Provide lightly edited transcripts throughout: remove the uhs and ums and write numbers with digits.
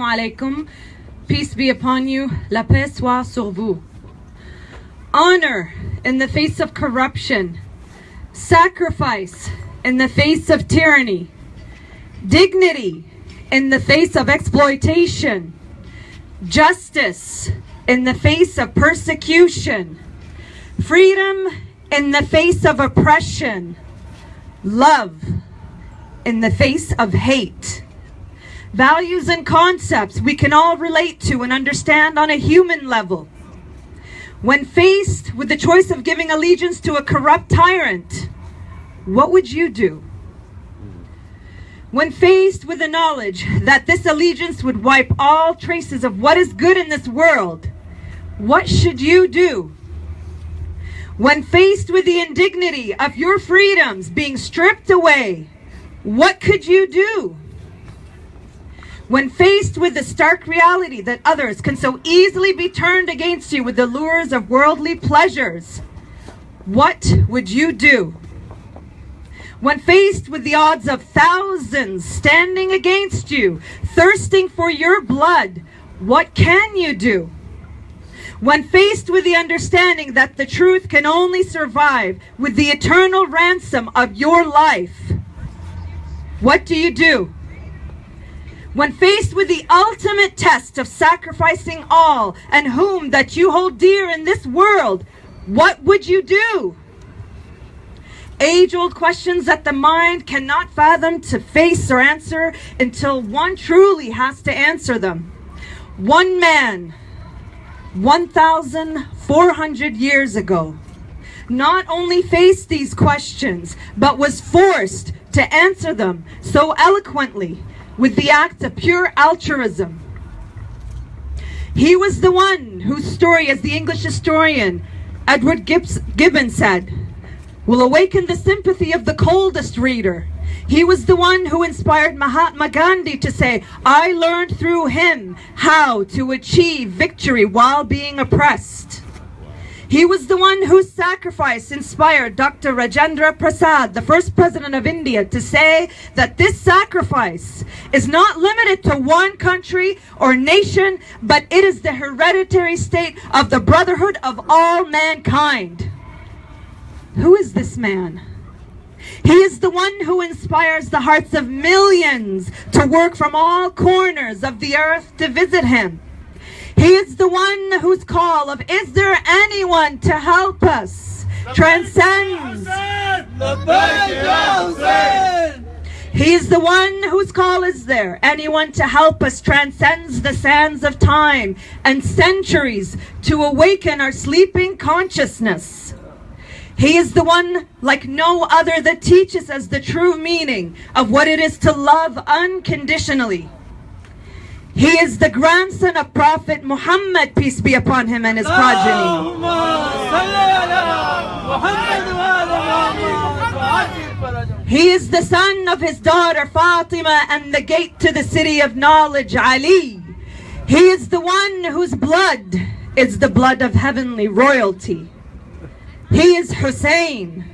Alaikum. Peace be upon you. La paix soit sur vous. Honor in the face of corruption. Sacrifice in the face of tyranny. Dignity in the face of exploitation. Justice in the face of persecution. Freedom in the face of oppression. Love in the face of hate. Values and concepts we can all relate to and understand on a human level. When faced with the choice of giving allegiance to a corrupt tyrant, what would you do? When faced with the knowledge that this allegiance would wipe all traces of what is good in this world, what should you do? When faced with the indignity of your freedoms being stripped away, what could you do? When faced with the stark reality that others can so easily be turned against you with the lures of worldly pleasures, what would you do? When faced with the odds of thousands standing against you, thirsting for your blood, what can you do? When faced with the understanding that the truth can only survive with the eternal ransom of your life, what do you do? When faced with the ultimate test of sacrificing all and whom that you hold dear in this world, what would you do? Age-old questions that the mind cannot fathom to face or answer until one truly has to answer them. One man, 1,400 years ago, not only faced these questions, but was forced to answer them so eloquently with the act of pure altruism. He was the one whose story, as the English historian Edward Gibbon said, will awaken the sympathy of the coldest reader. He was the one who inspired Mahatma Gandhi to say, "I learned through him how to achieve victory while being oppressed." He was the one whose sacrifice inspired Dr. Rajendra Prasad, the first president of India, to say that this sacrifice is not limited to one country or nation, but it is the hereditary state of the brotherhood of all mankind. Who is this man? He is the one who inspires the hearts of millions to work from all corners of the earth to visit him. He is the one whose call of "Is there anyone to help us?" transcends. He is the one whose call "Is there anyone to help us?" transcends the sands of time and centuries to awaken our sleeping consciousness. He is the one like no other that teaches us the true meaning of what it is to love unconditionally. He is the grandson of Prophet Muhammad, peace be upon him, and his progeny. He is the son of his daughter Fatima and the gate to the city of knowledge, Ali. He is the one whose blood is the blood of heavenly royalty. He is Hussain,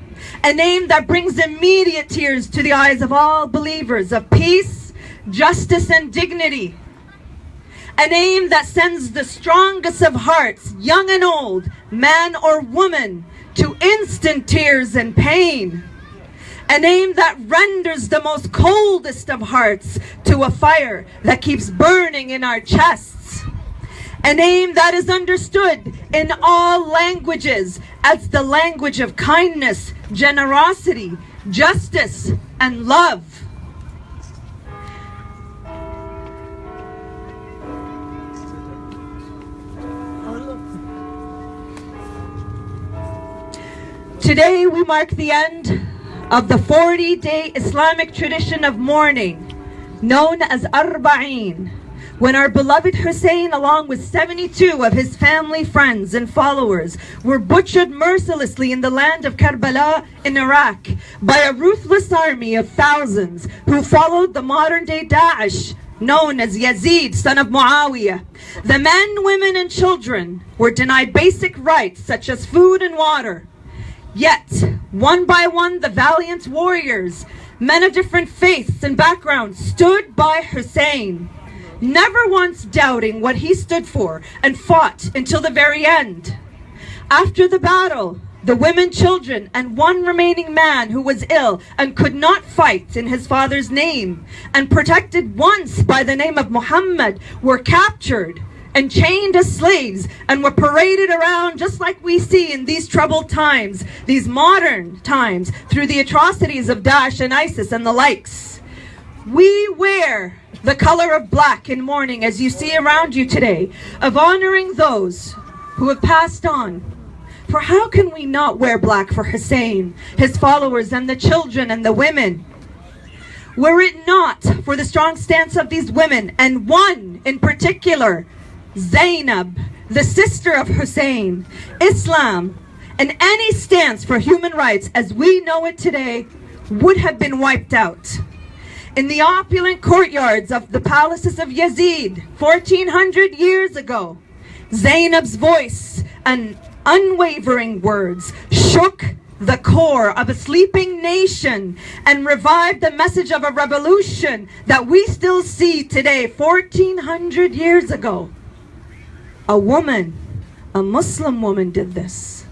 a name that brings immediate tears to the eyes of all believers of peace, justice, and dignity. A name that sends the strongest of hearts, young and old, man or woman, to instant tears and pain. A name that renders the most coldest of hearts to a fire that keeps burning in our chests. A name that is understood in all languages as the language of kindness, generosity, justice, and love. Today we mark the end of the 40-day Islamic tradition of mourning, known as Arbaeen, when our beloved Hussain, along with 72 of his family, friends, and followers, were butchered mercilessly in the land of Karbala in Iraq by a ruthless army of thousands who followed the modern-day Daesh, known as Yazid, son of Muawiyah. The men, women, and children were denied basic rights such as food and water. Yet, one by one, the valiant warriors, men of different faiths and backgrounds, stood by Hussain, never once doubting what he stood for, and fought until the very end. After the battle, the women, children, and one remaining man who was ill and could not fight in his father's name, and protected once by the name of Muhammad, were captured and chained as slaves, and were paraded around just like we see in these troubled times, these modern times, through the atrocities of Daesh and ISIS and the likes. We wear the color of black in mourning, as you see around you today, of honoring those who have passed on. For how can we not wear black for Hussein, his followers, and the children and the women? Were it not for the strong stance of these women, and one in particular, Zainab, the sister of Hussein, Islam, and any stance for human rights as we know it today would have been wiped out. In the opulent courtyards of the palaces of Yazid 1400 years ago, Zainab's voice and unwavering words shook the core of a sleeping nation and revived the message of a revolution that we still see today 1400 years ago. A woman, a Muslim woman, did this.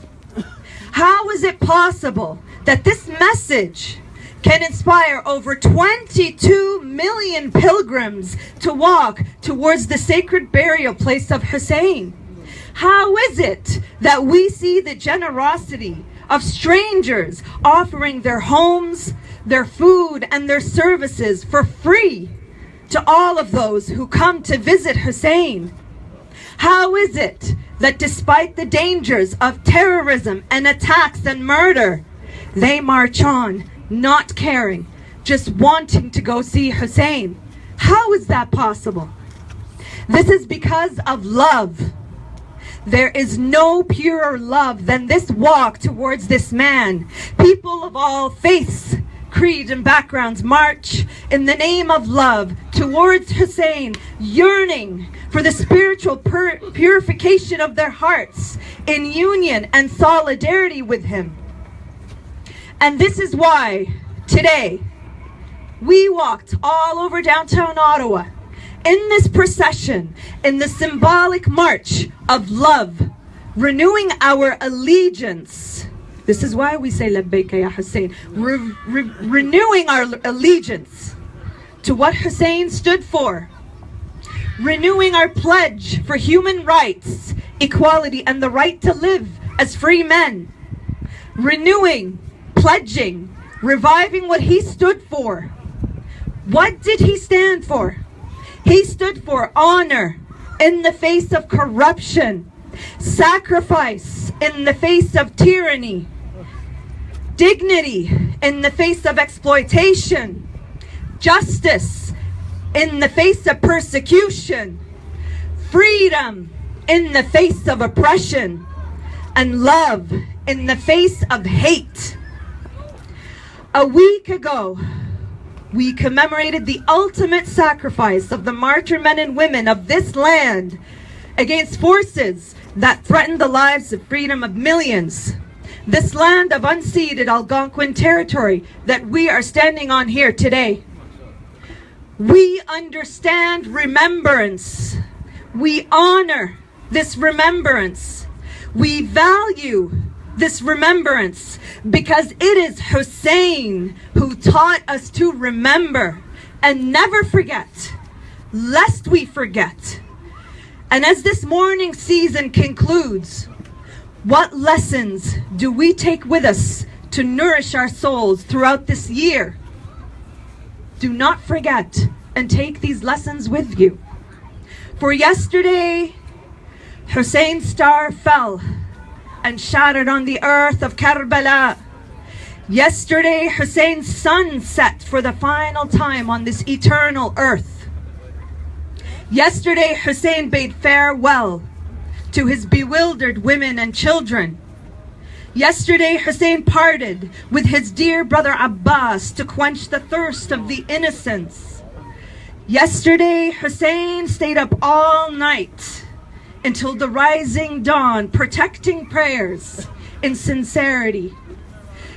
How is it possible that this message can inspire over 22 million pilgrims to walk towards the sacred burial place of Hussein? How is it that we see the generosity of strangers offering their homes, their food, and their services for free to all of those who come to visit Hussein? How is it that despite the dangers of terrorism and attacks and murder, they march on, not caring, just wanting to go see Hussein? How is that possible? This is because of love. There is no purer love than this walk towards this man. People of all faiths, creed, and backgrounds march in the name of love towards Hussein, yearning for the spiritual purification of their hearts in union and solidarity with him. And this is why today we walked all over downtown Ottawa in this procession, in the symbolic march of love, renewing our allegiance. This is why we say Labbaika ya Hussein, renewing our allegiance to what Hussein stood for, renewing our pledge for human rights, equality, and the right to live as free men, renewing, pledging, reviving what he stood for. What did he stand for? He stood for honor in the face of corruption, sacrifice in the face of tyranny, dignity in the face of exploitation, justice in the face of persecution, freedom in the face of oppression, and love in the face of hate. A week ago, we commemorated the ultimate sacrifice of the martyr men and women of this land against forces that threatened the lives and freedom of millions. This land of unceded Algonquin territory that we are standing on here today. We understand remembrance. We honor this remembrance. We value this remembrance because it is Hussein who taught us to remember and never forget, lest we forget. And as this mourning season concludes, what lessons do we take with us to nourish our souls throughout this year? Do not forget and take these lessons with you. For yesterday, Hussein's star fell and shattered on the earth of Karbala. Yesterday, Hussein's sun set for the final time on this eternal earth. Yesterday, Hussein bade farewell to his bewildered women and children. Yesterday, Hussein parted with his dear brother Abbas to quench the thirst of the innocents. Yesterday, Hussein stayed up all night until the rising dawn, protecting prayers in sincerity.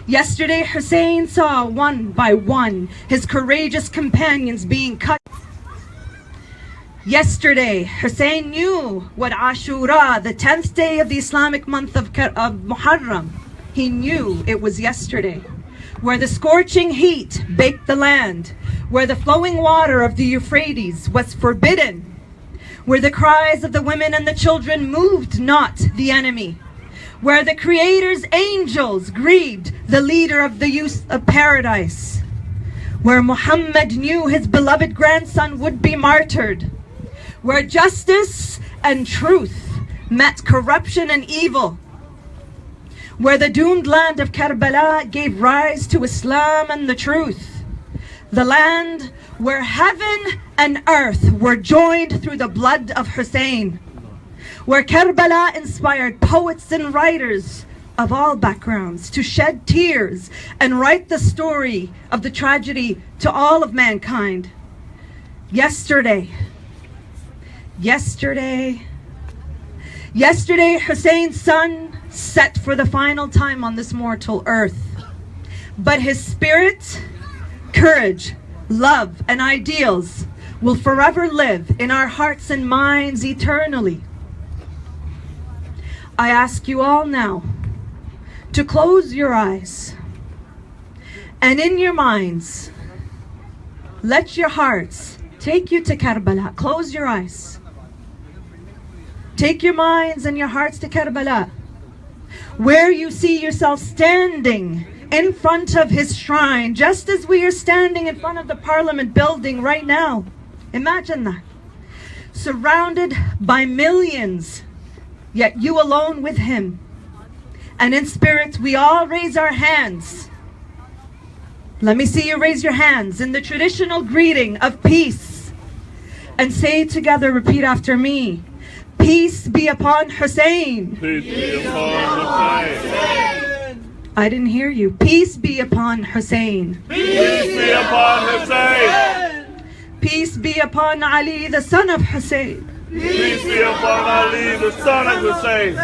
Yesterday, Hussein saw one by one his courageous companions being cut. Yesterday, Hussein knew what Ashura, the 10th day of the Islamic month of Muharram, he knew it was yesterday, where the scorching heat baked the land, where the flowing water of the Euphrates was forbidden, where the cries of the women and the children moved not the enemy, where the Creator's angels grieved the leader of the youth of paradise, where Muhammad knew his beloved grandson would be martyred, where justice and truth met corruption and evil, where the doomed land of Karbala gave rise to Islam and the truth, the land where heaven and earth were joined through the blood of Hussein, where Karbala inspired poets and writers of all backgrounds to shed tears and write the story of the tragedy to all of mankind. Yesterday, Hussein's sun set for the final time on this mortal earth. But his spirit, courage, love, and ideals will forever live in our hearts and minds eternally. I ask you all now to close your eyes and in your minds, let your hearts take you to Karbala. Close your eyes. Take your minds and your hearts to Karbala, where you see yourself standing in front of his shrine, just as we are standing in front of the Parliament building right now. Imagine that. Surrounded by millions, yet you alone with him. And in spirit, we all raise our hands. Let me see you raise your hands in the traditional greeting of peace. And say together, repeat after me. Peace be upon Hussein. Peace be upon Hussein. I didn't hear you. Peace be upon Hussein. Peace be upon Hussein. Peace be upon Ali, the son of Hussein. Peace be upon Ali, the son of Hussein.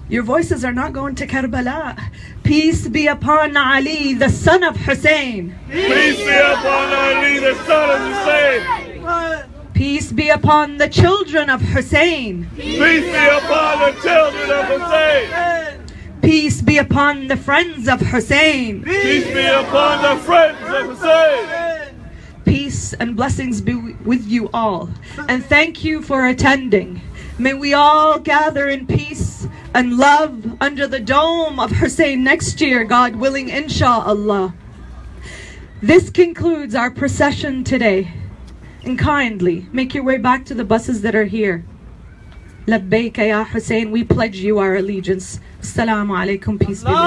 Your voices are not going to Karbala. Peace be upon Ali, the son of Hussein. Peace be upon Ali, the son of Hussein. Peace be upon the children of Hussein. Peace be upon the children of Hussein. Peace be upon the friends of Hussein. Peace be upon the friends of Hussein. Peace and blessings be with you all. And thank you for attending. May we all gather in peace and love under the dome of Hussein next year, God willing, inshallah. This concludes our procession today. And kindly make your way back to the buses that are here. Labbaika ya Hussein, we pledge you our allegiance. Assalamu alaikum, peace be with you.